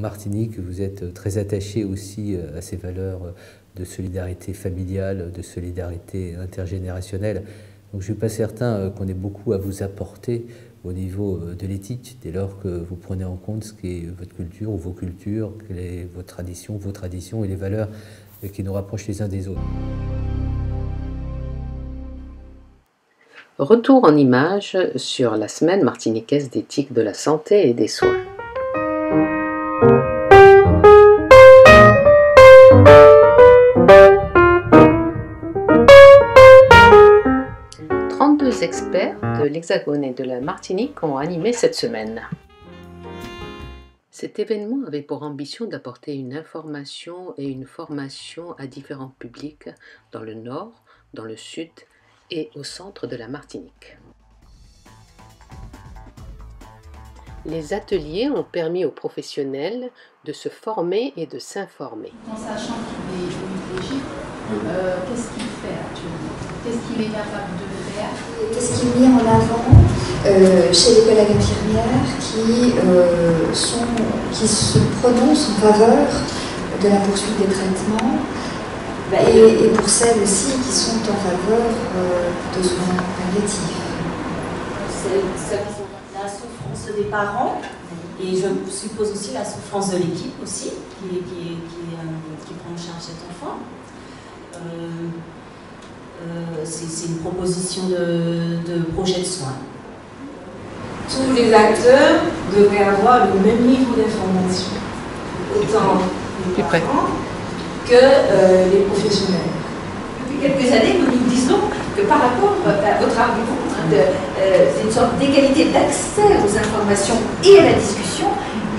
Martinique, vous êtes très attaché aussi à ces valeurs de solidarité familiale, de solidarité intergénérationnelle. Donc je ne suis pas certain qu'on ait beaucoup à vous apporter au niveau de l'éthique, dès lors que vous prenez en compte ce qu'est votre culture ou vos cultures, quelle est votre tradition, vos traditions et les valeurs qui nous rapprochent les uns des autres. Retour en images sur la semaine martiniquaise d'éthique de la santé et des soins. Deux experts de l'Hexagone et de la Martinique ont animé cette semaine. Cet événement avait pour ambition d'apporter une information et une formation à différents publics dans le nord, dans le sud et au centre de la Martinique. Les ateliers ont permis aux professionnels de se former et de s'informer. En sachant qu'il est hémiplégique, qu'est-ce qu'il fait actuellement? Qu'est-ce qu'il est capable de faire? Qu'est-ce qui est mis en avant chez les collègues infirmières qui se prononcent en faveur de la poursuite des traitements et pour celles aussi qui sont en faveur de soins palliatifs. C'est la souffrance des parents et je suppose aussi la souffrance de l'équipe aussi qui prend en charge cet enfant. C'est une proposition de projet de soins. Tous les acteurs devraient avoir le même niveau d'information, autant les parents que les professionnels. Depuis quelques années, nous nous disons que par rapport à votre argument, c'est une sorte d'égalité d'accès aux informations et à la discussion,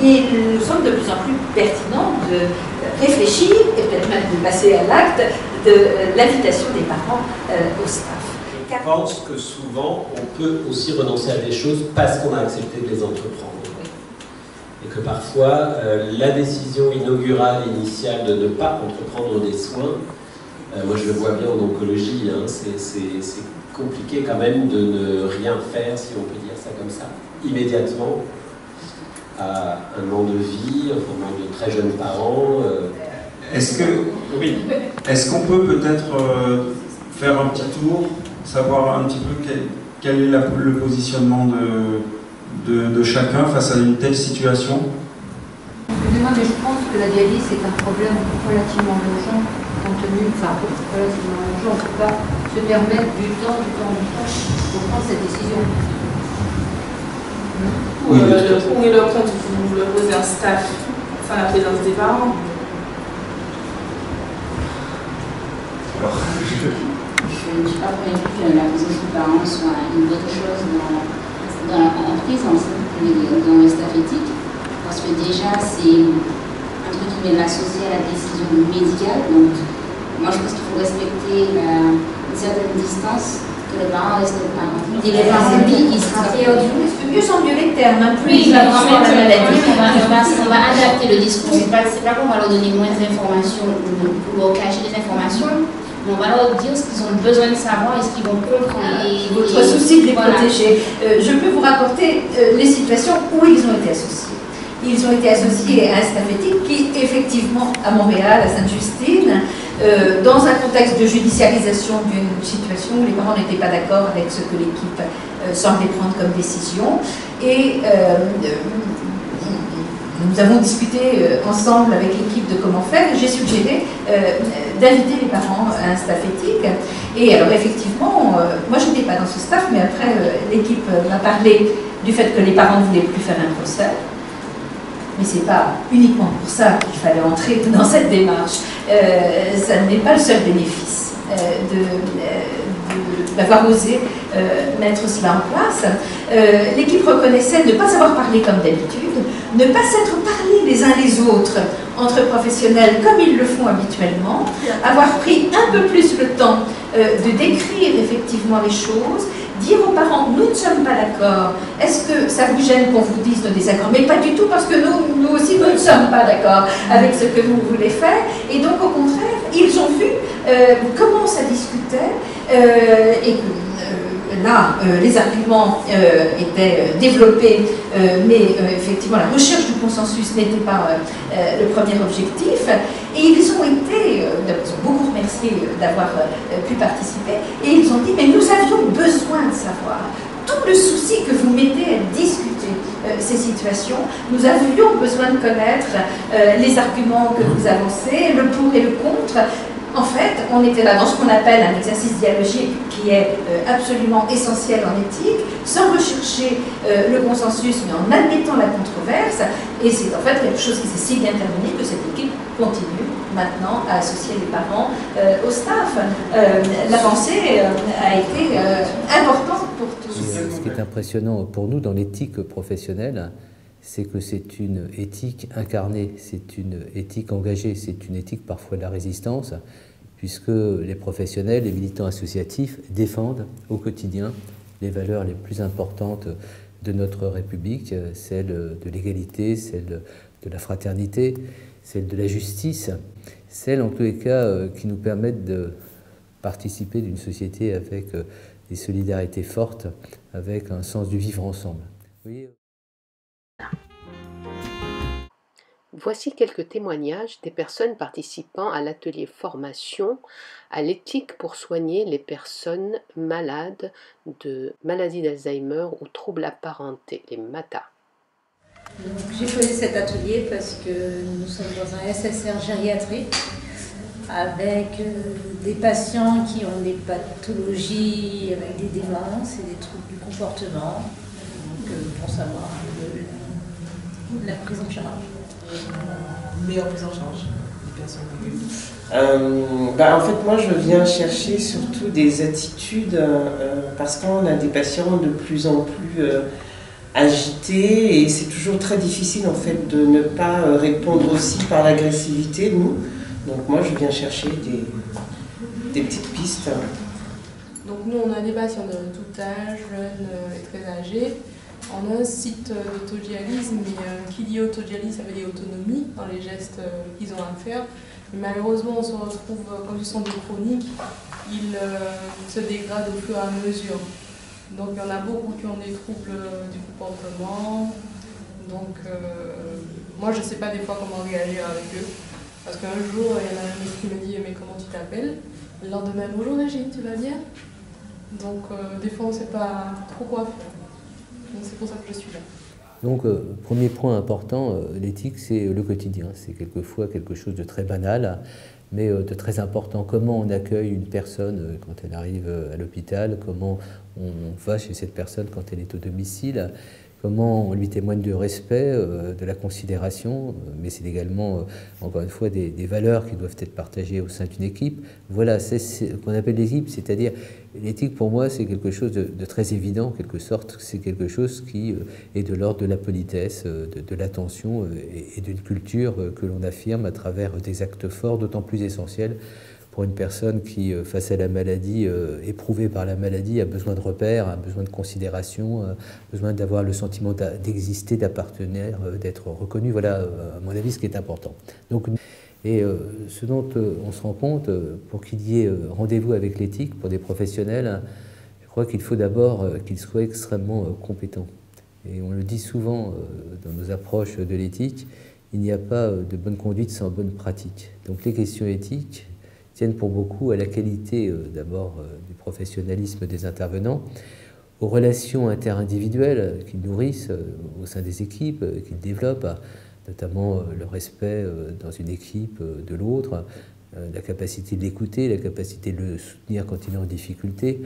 il nous semble de plus en plus pertinent de réfléchir et peut-être même de passer à l'acte de l'invitation des parents au staff. Je pense que souvent, on peut aussi renoncer à des choses parce qu'on a accepté de les entreprendre. Et que parfois, la décision inaugurale, initiale de ne pas entreprendre des soins, moi je le vois bien en oncologie, hein, c'est compliqué quand même de ne rien faire, si on peut dire ça comme ça, immédiatement, à un moment de vie, un moment de très jeunes parents. Est-ce qu'on peut peut-être faire un petit tour, savoir un petit peu quel est le positionnement de chacun face à une telle situation? Excusez-moi, mais je pense que la dialyse est un problème relativement urgent, compte tenu, relativement urgent, on ne peut pas se permettre du temps pour prendre cette décision. Oui, le compte, vous le posez un staff, enfin la présence des parents. Alors, je ne suis pas convaincue que la présence des parents soit une bonne chose en prise dans le staff éthique, parce que déjà c'est un truc qui vient l'associer à la décision médicale. Donc, moi je pense qu'il faut respecter une certaine distance, que le parent reste le parent. Et les parents, lui, il sera perdu. Mieux sans mieux les termes, hein, plus Oui, il va vraiment la maladie. On va adapter le discours. C'est pas qu'on va leur donner moins d'informations ou leur cacher des informations. On va leur dire ce qu'ils ont besoin de savoir et ce qu'ils vont comprendre. Votre souci de les protéger. Je peux vous rapporter les situations où ils ont été associés. Ils ont été associés à un staff éthique qui, effectivement, à Montréal, à Sainte-Justine, dans un contexte de judiciarisation d'une situation où les parents n'étaient pas d'accord avec ce que l'équipe semblait prendre comme décision. Et nous avons discuté ensemble avec l'équipe de comment faire. J'ai suggéré d'inviter les parents à un staff éthique. Et alors effectivement, moi je n'étais pas dans ce staff, mais après l'équipe m'a parlé du fait que les parents ne voulaient plus faire un procès. Mais ce n'est pas uniquement pour ça qu'il fallait entrer dans cette démarche. Ça n'est pas le seul bénéfice d'avoir osé mettre cela en place. L'équipe reconnaissait ne pas savoir parler comme d'habitude, ne pas s'être parlé les uns les autres entre professionnels comme ils le font habituellement, avoir pris un peu plus le temps de décrire effectivement les choses, dire aux parents, nous ne sommes pas d'accord, est-ce que ça vous gêne qu'on vous dise nos désaccords? Mais pas du tout, parce que nous aussi, nous ne sommes pas d'accord avec ce que vous voulez faire. Et donc, au contraire, ils ont vu comment ça discutait et là, les arguments étaient développés, mais effectivement, la recherche du consensus n'était pas le premier objectif. Et ils ont été, ils ont beaucoup remercié d'avoir pu participer, et ils ont dit, mais nous avions besoin de savoir tout le souci que vous mettez à discuter ces situations. Nous avions besoin de connaître les arguments que vous avancez, le pour et le contre. En fait, on était là dans ce qu'on appelle un exercice dialogique qui est absolument essentiel en éthique, sans rechercher le consensus, mais en admettant la controverse. Et c'est en fait quelque chose qui s'est si bien terminé que cette équipe continue maintenant à associer les parents au staff. L'avancée a été importante pour tous. Ce qui est impressionnant pour nous dans l'éthique professionnelle, c'est que c'est une éthique incarnée, c'est une éthique engagée, c'est une éthique parfois de la résistance, puisque les professionnels, les militants associatifs défendent au quotidien les valeurs les plus importantes de notre République, celles de l'égalité, celles de la fraternité, celles de la justice, celles en tous les cas qui nous permettent de participer d'une société avec des solidarités fortes, avec un sens du vivre ensemble. Vous voyez ? Voici quelques témoignages des personnes participant à l'atelier formation à l'éthique pour soigner les personnes malades de maladie d'Alzheimer ou troubles apparentés, les MATA. J'ai choisi cet atelier parce que nous sommes dans un SSR gériatrique avec des patients qui ont des pathologies avec des démences et des troubles du comportement. Donc, pour savoir la prise en charge. Meilleure prise en charge des personnes. En fait, moi, je viens chercher surtout des attitudes parce qu'on a des patients de plus en plus agités et c'est toujours très difficile en fait de ne pas répondre aussi par l'agressivité, nous. Donc moi, je viens chercher des petites pistes. Donc nous, on a des patients de tout âge, jeunes et très âgés. On a un site d'autodialyse, mais qui dit autodialyse, ça veut dire autonomie dans les gestes qu'ils ont à faire. Mais malheureusement, on se retrouve, quand ils sont des chroniques, ils se dégradent au fur et à mesure. Donc il y en a beaucoup qui ont des troubles du comportement. Donc moi, je ne sais pas des fois comment réagir avec eux. Parce qu'un jour, il y en a un qui me dit « mais comment tu t'appelles ?» Le lendemain « bonjour Régine, tu vas bien ?» Donc des fois, on ne sait pas trop quoi faire. Donc c'est pour ça que je suis là. Donc, premier point important, l'éthique, c'est le quotidien. C'est quelquefois quelque chose de très banal, mais de très important. Comment on accueille une personne quand elle arrive à l'hôpital, comment on va chez cette personne quand elle est au domicile, comment on lui témoigne du respect, de la considération, mais c'est également, encore une fois, des valeurs qui doivent être partagées au sein d'une équipe. Voilà, c'est ce qu'on appelle l'équipe, c'est-à-dire l'éthique pour moi c'est quelque chose de très évident, en quelque sorte, c'est quelque chose qui est de l'ordre de la politesse, de l'attention et d'une culture que l'on affirme à travers des actes forts, d'autant plus essentiels pour une personne qui, face à la maladie, éprouvée par la maladie, a besoin de repères, a besoin de considération, a besoin d'avoir le sentiment d'exister, d'appartenir, d'être reconnu. Voilà, à mon avis, ce qui est important. Donc, et ce dont on se rend compte, pour qu'il y ait rendez-vous avec l'éthique pour des professionnels, je crois qu'il faut d'abord qu'ils soient extrêmement compétents. Et on le dit souvent dans nos approches de l'éthique, il n'y a pas de bonne conduite sans bonne pratique. Donc les questions éthiques tiennent pour beaucoup à la qualité d'abord du professionnalisme des intervenants, aux relations interindividuelles qu'ils nourrissent au sein des équipes, qu'ils développent, notamment le respect dans une équipe de l'autre, la capacité de l'écouter, la capacité de le soutenir quand il est en difficulté,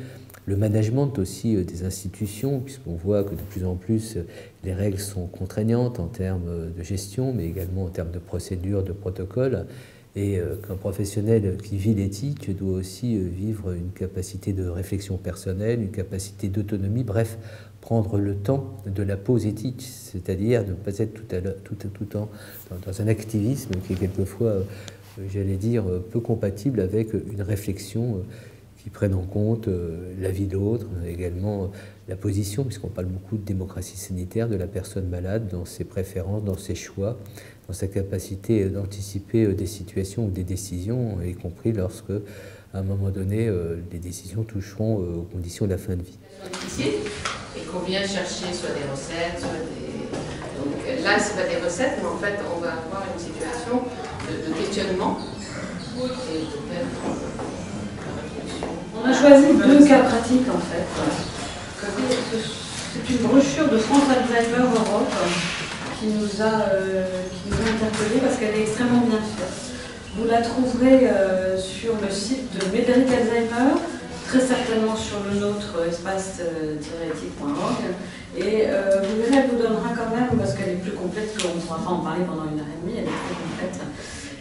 le management aussi des institutions, puisqu'on voit que de plus en plus les règles sont contraignantes en termes de gestion, mais également en termes de procédures, de protocoles. Et qu'un professionnel qui vit l'éthique doit aussi vivre une capacité de réflexion personnelle, une capacité d'autonomie, bref, prendre le temps de la pause éthique, c'est-à-dire ne pas être tout le temps dans un activisme qui est quelquefois, j'allais dire, peu compatible avec une réflexion qui prenne en compte la vie de l'autre, également la position, puisqu'on parle beaucoup de démocratie sanitaire, de la personne malade, dans ses préférences, dans ses choix, dans sa capacité d'anticiper des situations ou des décisions, y compris lorsque à un moment donné, les décisions toucheront aux conditions de la fin de vie. Difficile, et qu'on vient chercher soit des recettes, soit des... Donc là, ce n'est pas des recettes, mais en fait, on va avoir une situation de questionnement et peut-être On a choisi 2 cas pratiques en fait. C'est une brochure de France Alzheimer Europe qui nous a interpellés parce qu'elle est extrêmement bien faite. Vous la trouverez sur le site de Médéric Alzheimer, très certainement sur le nôtre espace-éthique.org. Et vous verrez, elle vous donnera quand même, parce qu'elle est plus complète, qu'on ne pourra pas en parler pendant 1h30, elle est très complète.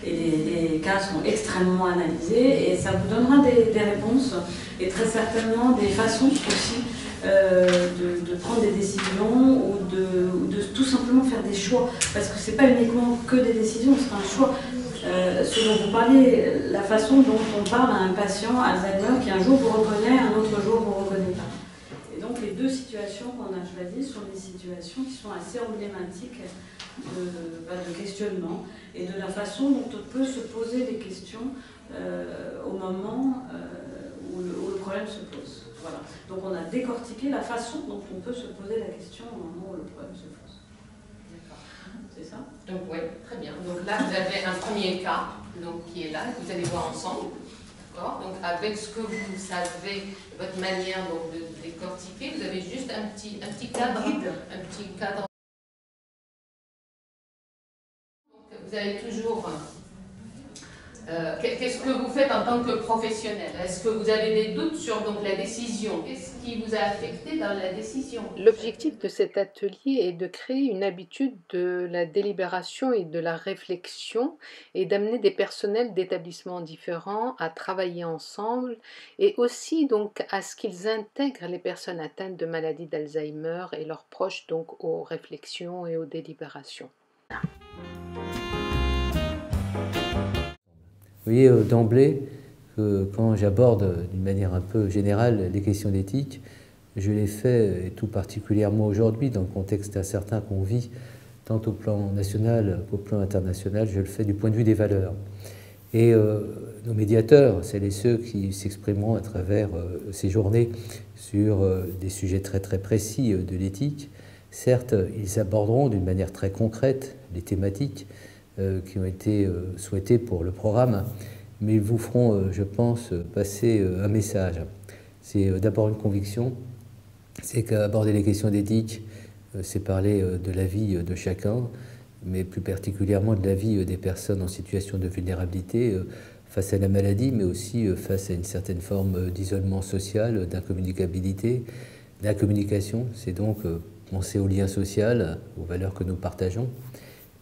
Et les cas sont extrêmement analysés et ça vous donnera des réponses et très certainement des façons aussi de prendre des décisions ou de tout simplement faire des choix. Parce que ce n'est pas uniquement que des décisions, c'est un choix. Ce dont vous parlez, la façon dont on parle à un patient Alzheimer qui un jour vous reconnaît, un autre jour vous reconnaît pas. Et donc les 2 situations qu'on a choisies sont des situations qui sont assez emblématiques de questionnement et de la façon dont on peut se poser des questions au moment où le problème se pose. Voilà. Donc on a décortiqué la façon dont on peut se poser la question au moment où le problème se pose. D'accord. C'est ça? Donc oui, très bien. Donc là, vous avez un premier cas donc, qui est là, que vous allez voir ensemble. Donc avec ce que vous savez, votre manière donc, de décortiquer, vous avez juste un petit cadre. Un petit cadre. Vous avez toujours... qu'est-ce que vous faites en tant que professionnel? Est-ce que vous avez des doutes sur donc, la décision? Qu'est-ce qui vous a affecté dans la décision? L'objectif de cet atelier est de créer une habitude de la délibération et de la réflexion et d'amener des personnels d'établissements différents à travailler ensemble et aussi donc à ce qu'ils intègrent les personnes atteintes de maladie d'Alzheimer et leurs proches donc aux réflexions et aux délibérations. Vous voyez d'emblée que quand j'aborde d'une manière un peu générale les questions d'éthique, je l'ai fait, et tout particulièrement aujourd'hui, dans le contexte incertain qu'on vit, tant au plan national qu'au plan international, je le fais du point de vue des valeurs. Et nos médiateurs, celles et ceux qui s'exprimeront à travers ces journées sur des sujets très très précis de l'éthique, certes, ils aborderont d'une manière très concrète les thématiques qui ont été souhaités pour le programme, mais ils vous feront, je pense, passer un message. C'est d'abord une conviction, c'est qu'aborder les questions d'éthique, c'est parler de la vie de chacun, mais plus particulièrement de la vie des personnes en situation de vulnérabilité face à la maladie, mais aussi face à une certaine forme d'isolement social, d'incommunicabilité, d'incommunication. C'est donc penser au lien social, aux valeurs que nous partageons.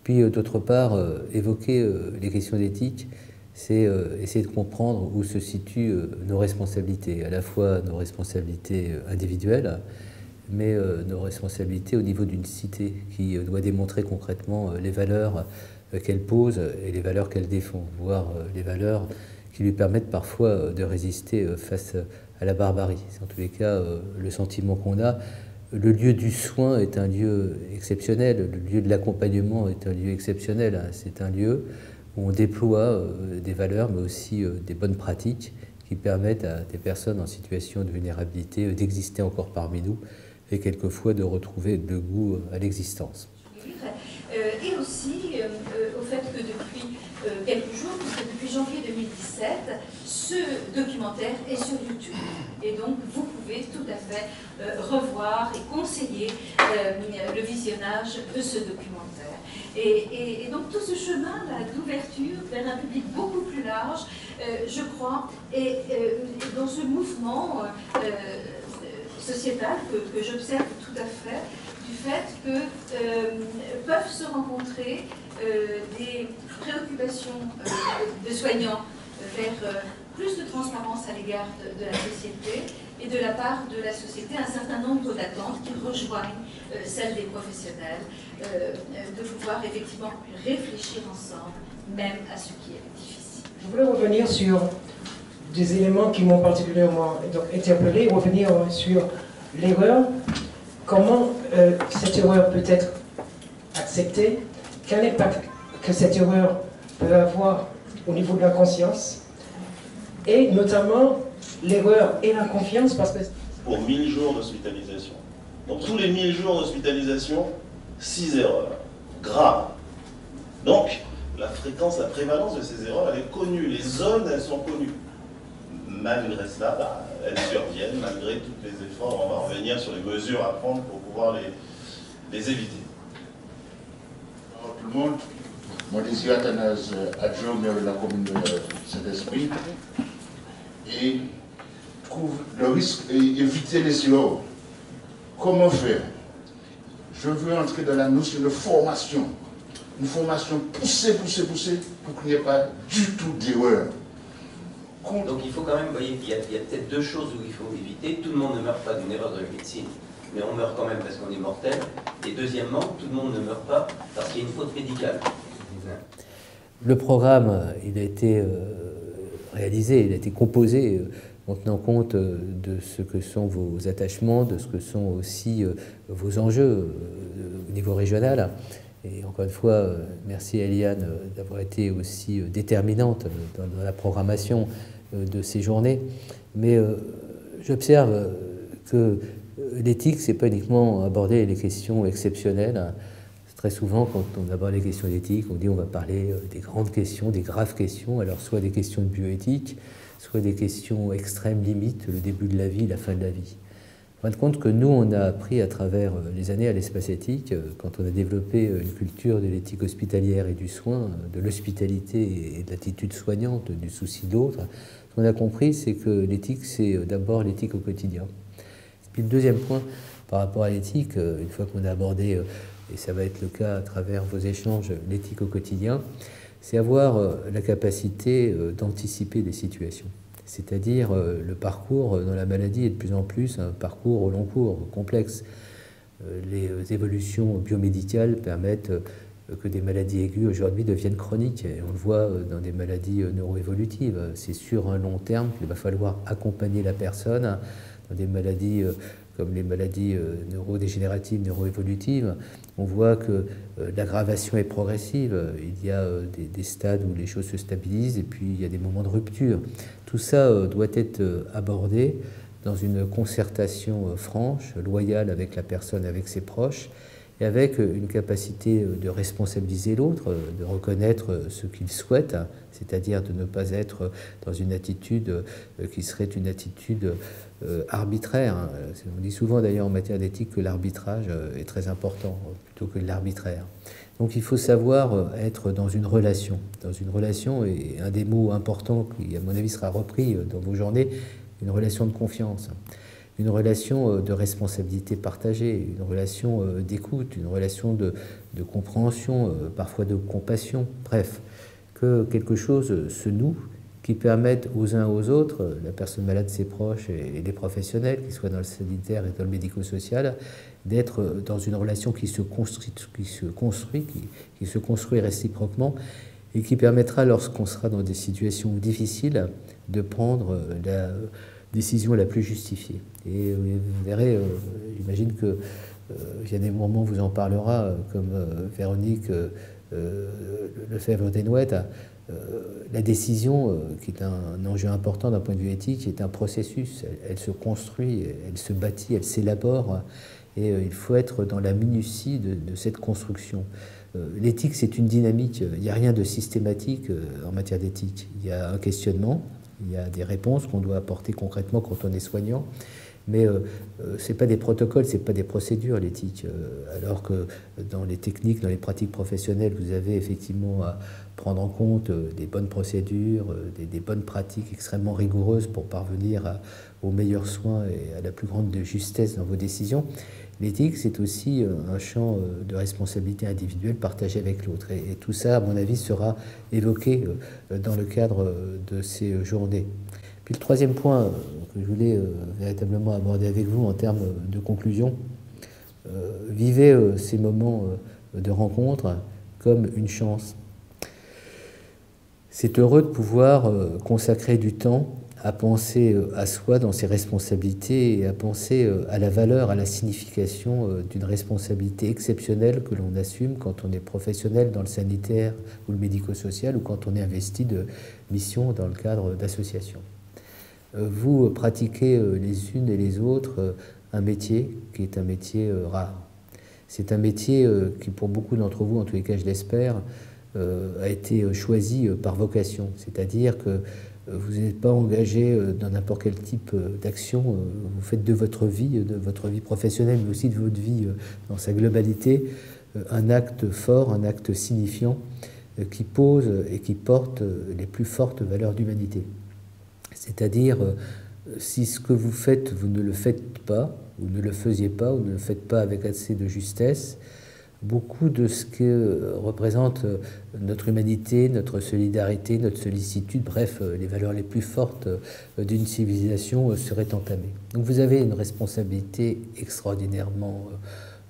Puis, d'autre part, évoquer les questions d'éthique, c'est essayer de comprendre où se situent nos responsabilités, à la fois nos responsabilités individuelles, mais nos responsabilités au niveau d'une cité qui doit démontrer concrètement les valeurs qu'elle pose et les valeurs qu'elle défend, voire les valeurs qui lui permettent parfois de résister face à la barbarie. C'est en tous les cas le sentiment qu'on a. Le lieu du soin est un lieu exceptionnel, le lieu de l'accompagnement est un lieu exceptionnel. C'est un lieu où on déploie des valeurs, mais aussi des bonnes pratiques qui permettent à des personnes en situation de vulnérabilité d'exister encore parmi nous et quelquefois de retrouver le goût à l'existence. Et aussi au fait que depuis quelques jours, puisque depuis janvier 2017, ce documentaire est sur YouTube. Et donc vous pouvez tout à fait revoir et conseiller le visionnage de ce documentaire. Et donc tout ce chemin-là d'ouverture vers un public beaucoup plus large, je crois, et dans ce mouvement sociétal que j'observe tout à fait, du fait que peuvent se rencontrer des préoccupations de soignants vers plus de transparence à l'égard de la société et de la part de la société un certain nombre d'attentes qui rejoignent celles des professionnels, de pouvoir effectivement réfléchir ensemble, même à ce qui est difficile. Je voulais revenir sur des éléments qui m'ont particulièrement interpellé, revenir sur l'erreur. Comment cette erreur peut être acceptée? Quel impact que cette erreur peut avoir au niveau de la conscience? et notamment l'erreur et la confiance, parce que... Pour 1000 jours d'hospitalisation. Donc tous les 1000 jours d'hospitalisation, 6 erreurs graves. Donc la fréquence, la prévalence de ces erreurs, elle est connue. Les zones, elles sont connues. Malgré cela, bah, elles surviennent, malgré tous les efforts. On va revenir sur les mesures à prendre pour pouvoir les éviter. Bonjour tout le monde. Moi, je suis Athanase, adjoint au maire de la commune de Saint-Esprit, et trouve le risque et éviter les erreurs. Comment faire? Je veux entrer dans la notion de formation. Une formation poussée pour qu'il n'y ait pas du tout d'erreur. Donc il faut quand même, vous voyez, il y a peut-être deux choses où il faut éviter. Tout le monde ne meurt pas d'une erreur de la médecine, mais on meurt quand même parce qu'on est mortel. Et deuxièmement, tout le monde ne meurt pas parce qu'il y a une faute médicale. Le programme, il a été réalisé, il a été composé en tenant compte de ce que sont vos attachements, de ce que sont aussi vos enjeux au niveau régional. Et encore une fois, merci à Eliane d'avoir été aussi déterminante dans la programmation de ces journées. Mais j'observe que l'éthique, c'est pas uniquement aborder les questions exceptionnelles. Très souvent, quand on aborde les questions d'éthique, on dit on va parler des grandes questions, des graves questions, alors soit des questions de bioéthique, soit des questions extrêmes limites, le début de la vie, la fin de la vie. En fin de compte que nous, on a appris à travers les années à l'espace éthique, quand on a développé une culture de l'éthique hospitalière et du soin, de l'hospitalité et de l'attitude soignante, du souci de l'autre, ce qu'on a compris, c'est que l'éthique, c'est d'abord l'éthique au quotidien. Et puis le deuxième point, par rapport à l'éthique, une fois qu'on a abordé, et ça va être le cas à travers vos échanges, l'éthique au quotidien, c'est avoir la capacité d'anticiper des situations. C'est-à-dire le parcours dans la maladie est de plus en plus un parcours au long cours, complexe. Les évolutions biomédicales permettent que des maladies aiguës aujourd'hui deviennent chroniques. Et on le voit dans des maladies neuroévolutives. C'est sur un long terme qu'il va falloir accompagner la personne dans des maladies comme les maladies neurodégénératives, neuroévolutives. On voit que l'aggravation est progressive. Il y a des stades où les choses se stabilisent et puis il y a des moments de rupture. Tout ça doit être abordé dans une concertation franche, loyale avec la personne, avec ses proches, et avec une capacité de responsabiliser l'autre, de reconnaître ce qu'il souhaite, c'est-à-dire de ne pas être dans une attitude qui serait une attitude arbitraire. On dit souvent d'ailleurs en matière d'éthique que l'arbitrage est très important, plutôt que l'arbitraire. Donc il faut savoir être dans une relation, et un des mots importants qui, à mon avis, sera repris dans vos journées, une relation de confiance. Une relation de responsabilité partagée, une relation d'écoute, une relation de compréhension, parfois de compassion, bref, que quelque chose se noue qui permette aux uns aux autres, la personne malade, ses proches et les professionnels, qu'ils soient dans le sanitaire et dans le médico-social, d'être dans une relation qui se construit réciproquement et qui permettra, lorsqu'on sera dans des situations difficiles, de prendre la décision la plus justifiée. Et vous verrez, j'imagine que il y a des moments où vous en parlera, comme Véronique Lefebvre-Desnouettes, la décision, qui est un enjeu important d'un point de vue éthique, est un processus. Elle se construit, elle se bâtit, elle s'élabore, et il faut être dans la minutie de cette construction. L'éthique, c'est une dynamique. Il n'y a rien de systématique en matière d'éthique. Il y a un questionnement, il y a des réponses qu'on doit apporter concrètement quand on est soignant, mais ce n'est pas des protocoles, ce n'est pas des procédures, l'éthique. Alors que dans les techniques, dans les pratiques professionnelles, vous avez effectivement à prendre en compte des bonnes procédures, des bonnes pratiques extrêmement rigoureuses pour parvenir aux meilleurs soins et à la plus grande justesse dans vos décisions. L'éthique, c'est aussi un champ de responsabilité individuelle partagée avec l'autre. Et tout ça, à mon avis, sera évoqué dans le cadre de ces journées. Puis le troisième point que je voulais véritablement aborder avec vous en termes de conclusion, vivez ces moments de rencontre comme une chance. C'est heureux de pouvoir consacrer du temps à penser à soi dans ses responsabilités et à penser à la valeur, à la signification d'une responsabilité exceptionnelle que l'on assume quand on est professionnel dans le sanitaire ou le médico-social ou quand on est investi de missions dans le cadre d'associations. vous pratiquez les unes et les autres un métier qui est un métier rare. C'est un métier qui, pour beaucoup d'entre vous, en tous les cas je l'espère, a été choisi par vocation. C'est-à-dire que vous n'êtes pas engagé dans n'importe quel type d'action. Vous faites de votre vie professionnelle, mais aussi de votre vie dans sa globalité, un acte fort, un acte signifiant qui pose et qui porte les plus fortes valeurs d'humanité. C'est-à-dire, si ce que vous faites, vous ne le faites pas, ou ne le faisiez pas, ou ne le faites pas avec assez de justesse, beaucoup de ce que représente notre humanité, notre solidarité, notre sollicitude, bref, les valeurs les plus fortes d'une civilisation seraient entamées. Donc vous avez une responsabilité extraordinairement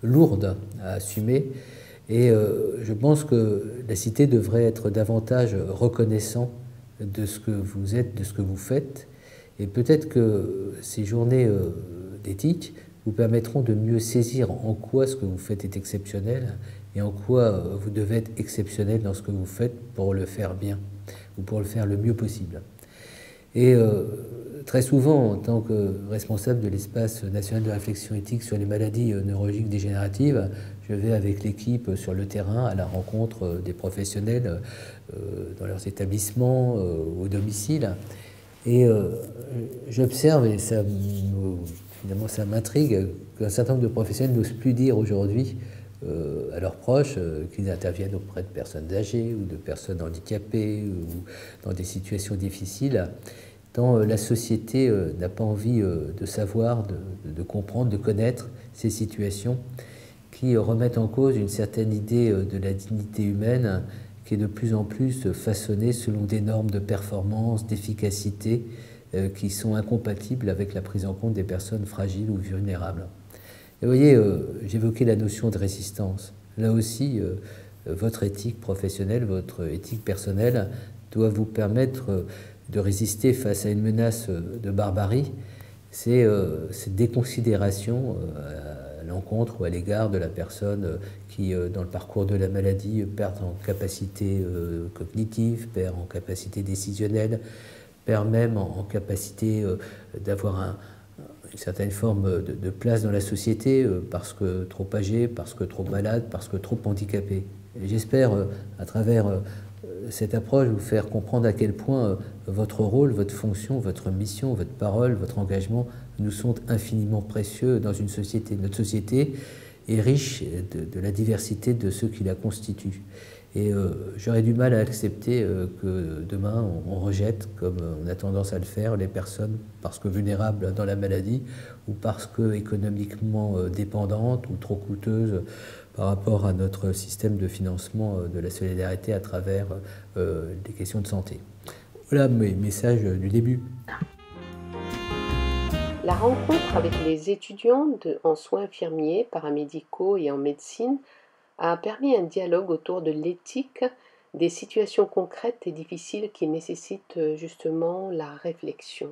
lourde à assumer, et je pense que la cité devrait être davantage reconnaissant de ce que vous êtes, de ce que vous faites, et peut-être que ces journées d'éthique vous permettront de mieux saisir en quoi ce que vous faites est exceptionnel et en quoi vous devez être exceptionnel dans ce que vous faites pour le faire bien ou pour le faire le mieux possible. Et très souvent, en tant que responsable de l'espace national de réflexion éthique sur les maladies neurologiques dégénératives, je vais avec l'équipe sur le terrain à la rencontre des professionnels dans leurs établissements, au domicile. Et j'observe, et ça, finalement ça m'intrigue, qu'un certain nombre de professionnels n'osent plus dire aujourd'hui à leurs proches qu'ils interviennent auprès de personnes âgées ou de personnes handicapées ou dans des situations difficiles, tant la société n'a pas envie de savoir, de comprendre, de connaître ces situations qui remettent en cause une certaine idée de la dignité humaine qui est de plus en plus façonnée selon des normes de performance, d'efficacité, qui sont incompatibles avec la prise en compte des personnes fragiles ou vulnérables. Et vous voyez, j'évoquais la notion de résistance. Là aussi, votre éthique professionnelle, votre éthique personnelle doit vous permettre de résister face à une menace de barbarie. C'est cette déconsidération à l'encontre ou à l'égard de la personne qui, dans le parcours de la maladie, perd en capacité cognitive, perd en capacité décisionnelle, perd même en capacité d'avoir une certaine forme de place dans la société parce que trop âgé, parce que trop malade, parce que trop handicapé. J'espère, à travers cette approche, vous faire comprendre à quel point votre rôle, votre fonction, votre mission, votre parole, votre engagement nous sont infiniment précieux dans une société. Notre société est riche de la diversité de ceux qui la constituent. Et j'aurais du mal à accepter que demain on rejette, comme on a tendance à le faire, les personnes parce que vulnérables dans la maladie ou parce que économiquement dépendantes ou trop coûteuses par rapport à notre système de financement de la solidarité à travers les questions de santé. Voilà mes messages du début. La rencontre avec les étudiants en soins infirmiers, paramédicaux et en médecine a permis un dialogue autour de l'éthique, des situations concrètes et difficiles qui nécessitent justement la réflexion.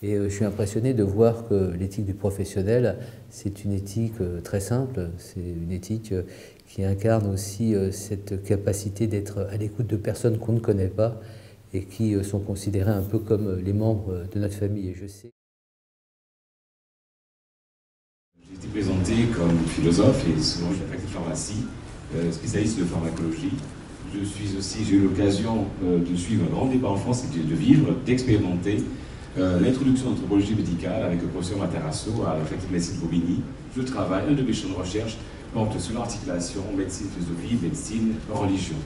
Et je suis impressionné de voir que l'éthique du professionnel, c'est une éthique très simple, c'est une éthique qui incarne aussi cette capacité d'être à l'écoute de personnes qu'on ne connaît pas et qui sont considérées un peu comme les membres de notre famille. Et je sais. J'ai été présenté comme philosophe et souvent je fais la faculté de pharmacie, spécialiste de pharmacologie. J'ai eu l'occasion de suivre un grand débat en France et de vivre, d'expérimenter l'introduction de l'anthropologie médicale avec le professeur Matarasso à la faculté de médecine de Bobigny. Je travaille, un de mes champs de recherche porte sur l'articulation médecine, philosophie, médecine, religion.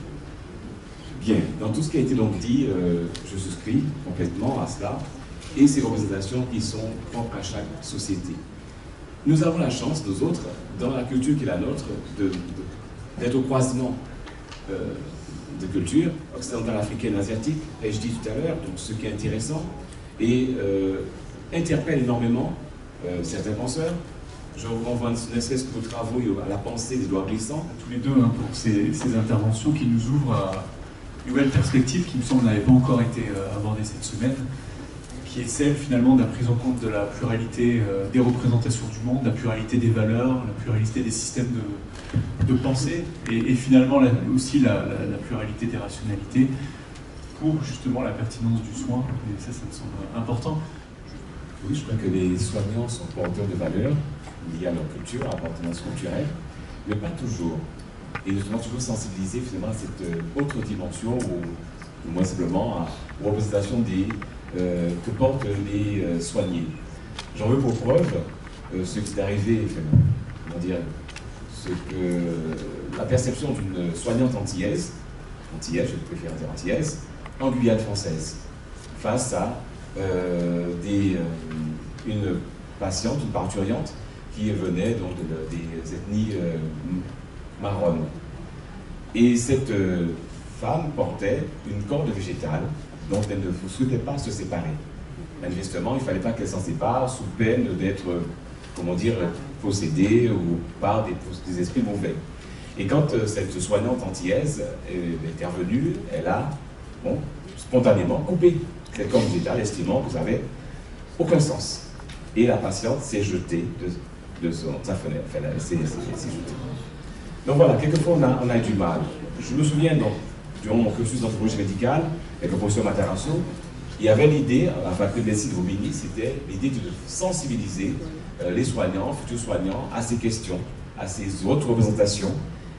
Bien, dans tout ce qui a été donc dit, je souscris complètement à cela et ces représentations qui sont propres à chaque société. Nous avons la chance, nous autres, dans la culture qui est la nôtre, d'être au croisement de cultures occidentales, africaines, asiatiques, ai-je dit tout à l'heure, donc ce qui est intéressant et interpelle énormément certains penseurs. Je vous renvoie ne serait-ce que vos travaux à la pensée d'Édouard Glissant. Tous les deux pour ces interventions qui nous ouvrent à une nouvelle perspective qui me semble n'avait pas encore été abordée cette semaine, qui est celle finalement de la prise en compte de la pluralité des représentations du monde, la pluralité des valeurs, la pluralité des systèmes de pensée et finalement aussi la pluralité des rationalités. pour justement la pertinence du soin, et ça me semble important. Oui, je crois que les soignants sont porteurs de valeurs liées à leur culture, à l'appartenance culturelle, mais pas toujours. Et nous devons toujours sensibiliser finalement à cette autre dimension, ou moins simplement aux représentations que portent les soignés. J'en veux pour preuve ce qui est arrivé, comment dire, la perception d'une soignante antillaise, je préfère dire antillaise, en Guyane française, face à une patiente, une parturiente, qui venait donc des ethnies marronnes. Et cette femme portait une corde végétale dont elle ne souhaitait pas se séparer. Manifestement, il ne fallait pas qu'elle s'en sépare sous peine d'être, comment dire, possédée ou par des esprits mauvais. Et quand cette soignante antillaise est intervenue, elle a spontanément coupé cette corde végétale, estimant que ça n'avait aucun sens. Et la patiente s'est jetée de sa fenêtre. Enfin, elle s'est jetée. Donc voilà, quelquefois on a du mal. Je me souviens, donc, durant mon cursus d'anthropologie médicale, avec le professeur Matarasso, il y avait l'idée, à la faculté de médecine de Bobigny, c'était l'idée de sensibiliser les soignants, futurs soignants, à ces questions, à ces autres représentations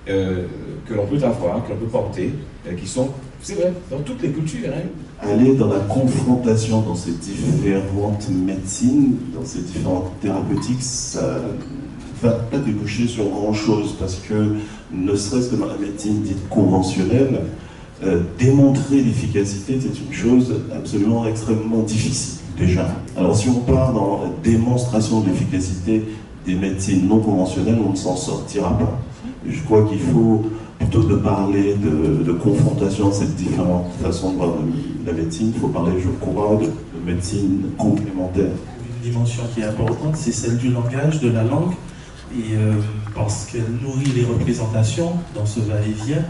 que l'on peut avoir, que l'on peut porter, qui sont, c'est vrai, dans toutes les cultures. Hein. Aller dans la confrontation dans ces différentes médecines, dans ces différentes thérapeutiques, ça ne va pas déboucher sur grand-chose, parce que, ne serait-ce que dans la médecine dite conventionnelle, démontrer l'efficacité, c'est une chose absolument extrêmement difficile, déjà. Alors si on part dans la démonstration de l'efficacité des médecines non conventionnelles, on ne s'en sortira pas. Je crois qu'il faut, plutôt que de parler de confrontation de ces différentes façons de voir la médecine, il faut parler, je crois, de médecine complémentaire. Une dimension qui est importante, c'est celle du langage, de la langue, et parce qu'elle nourrit les représentations dans ce va-et-vient.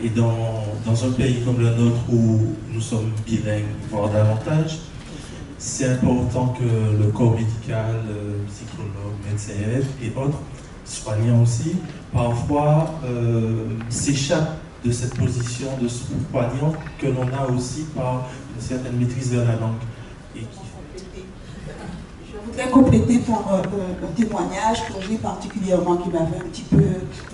Et dans un pays comme le nôtre où nous sommes bilingues, voire davantage, c'est important que le corps médical, psychologue, médecin et autres, soignants aussi, parfois s'échappent de cette position de soignant que l'on a aussi par une certaine maîtrise de la langue. Et Je voudrais compléter par un témoignage que j'ai particulièrement, qui m'avait un petit peu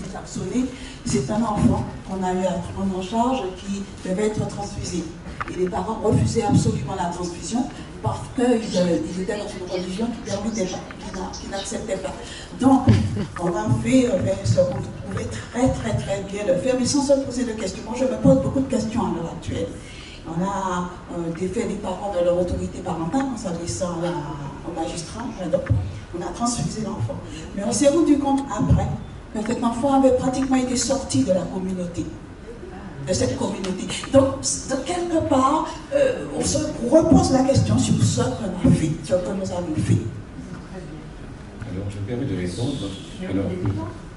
désarçonné. C'est un enfant qu'on a eu à prendre en charge qui devait être transfusé. Et les parents refusaient absolument la transfusion parce qu'ils étaient dans une religion qui ne permettait pas, qui n'acceptait pas. Donc, on a fait ce qu'on trouvait très bien de faire, mais sans se poser de questions. Moi, je me pose beaucoup de questions à l'heure actuelle. On a défait les parents de leur autorité parentale en s'adressant au magistrat. Donc, on a transfusé l'enfant. Mais on s'est rendu compte après que cet enfant avait pratiquement été sorti de la communauté, de cette communauté. Donc, de quelque part, on se repose la question sur ce qu'on a fait, sur ce que nous avons fait. Alors, je me permets de répondre.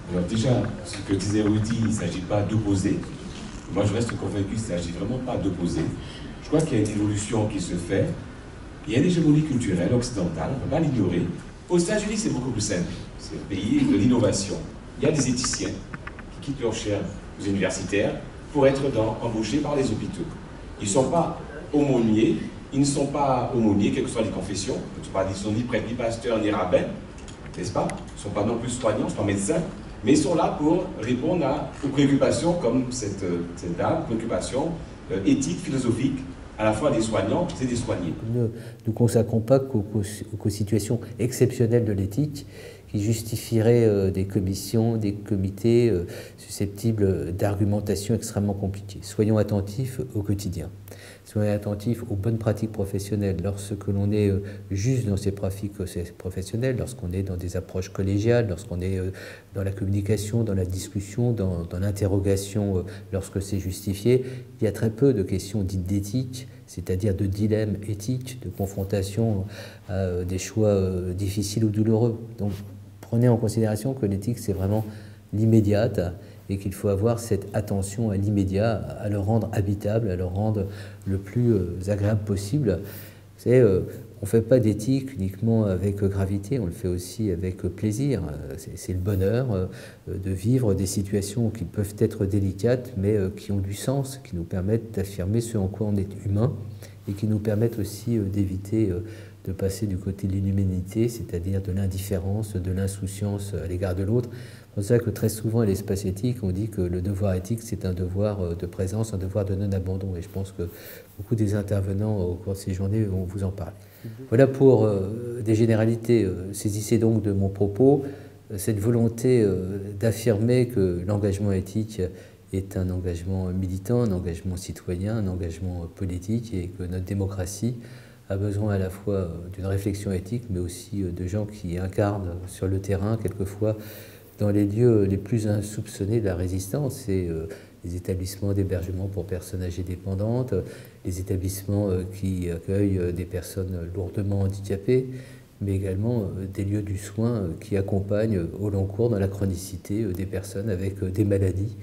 Alors déjà, ce que disait Rudy, il ne s'agit pas d'opposer. Moi, je reste convaincu qu'il ne s'agit vraiment pas d'opposer. Je crois qu'il y a une évolution qui se fait. Il y a une hégémonie culturelle occidentale, on ne peut pas l'ignorer. Aux États-Unis, c'est beaucoup plus simple. C'est le pays de l'innovation. Il y a des éthiciens qui quittent leur chaire aux universitaires pour être embauchés par les hôpitaux. Ils ne sont pas aumôniers, quelles que soient les confessions. Ils ne sont ni prêtres, ni pasteurs, ni rabbins, n'est-ce pas? Ils ne sont pas non plus soignants, ils ne sont pas médecins, mais ils sont là pour répondre aux préoccupations comme cette dame, préoccupations éthiques, philosophiques, à la fois des soignants et des soignés. Nous ne consacrons pas qu'aux situations exceptionnelles de l'éthique qui justifieraient des commissions, des comités susceptibles d'argumentations extrêmement compliquées. Soyons attentifs au quotidien. Soyons attentifs aux bonnes pratiques professionnelles. Lorsque l'on est juste dans ces pratiques professionnelles, lorsqu'on est dans des approches collégiales, lorsqu'on est dans la communication, dans la discussion, dans l'interrogation, lorsque c'est justifié, il y a très peu de questions dites d'éthique, c'est-à-dire de dilemmes éthiques, de confrontation à des choix difficiles ou douloureux. Donc prenez en considération que l'éthique, c'est vraiment l'immédiate, et qu'il faut avoir cette attention à l'immédiat, à le rendre habitable, à le rendre le plus agréable possible. on ne fait pas d'éthique uniquement avec gravité, on le fait aussi avec plaisir. C'est le bonheur de vivre des situations qui peuvent être délicates, mais qui ont du sens, qui nous permettent d'affirmer ce en quoi on est humain, et qui nous permettent aussi d'éviter de passer du côté de l'inhumanité, c'est-à-dire de l'indifférence, de l'insouciance à l'égard de l'autre. C'est pour ça que très souvent, à l'espace éthique, on dit que le devoir éthique, c'est un devoir de présence, un devoir de non-abandon. Et je pense que beaucoup des intervenants au cours de ces journées vont vous en parler. Voilà pour des généralités. Saisissez donc de mon propos cette volonté d'affirmer que l'engagement éthique est un engagement militant, un engagement citoyen, un engagement politique, et que notre démocratie a besoin à la fois d'une réflexion éthique, mais aussi de gens qui incarnent sur le terrain, quelquecufois dans les lieux les plus insoupçonnés de la résistance, et les établissements d'hébergement pour personnes âgées dépendantes, les établissements qui accueillent des personnes lourdement handicapées, mais également des lieux du soin qui accompagnent au long cours dans la chronicité des personnes avec des maladies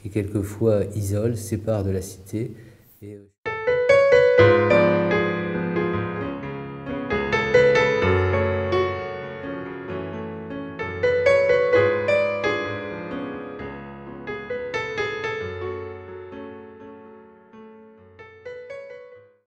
qui quelquefois isolent, séparent de la cité. Et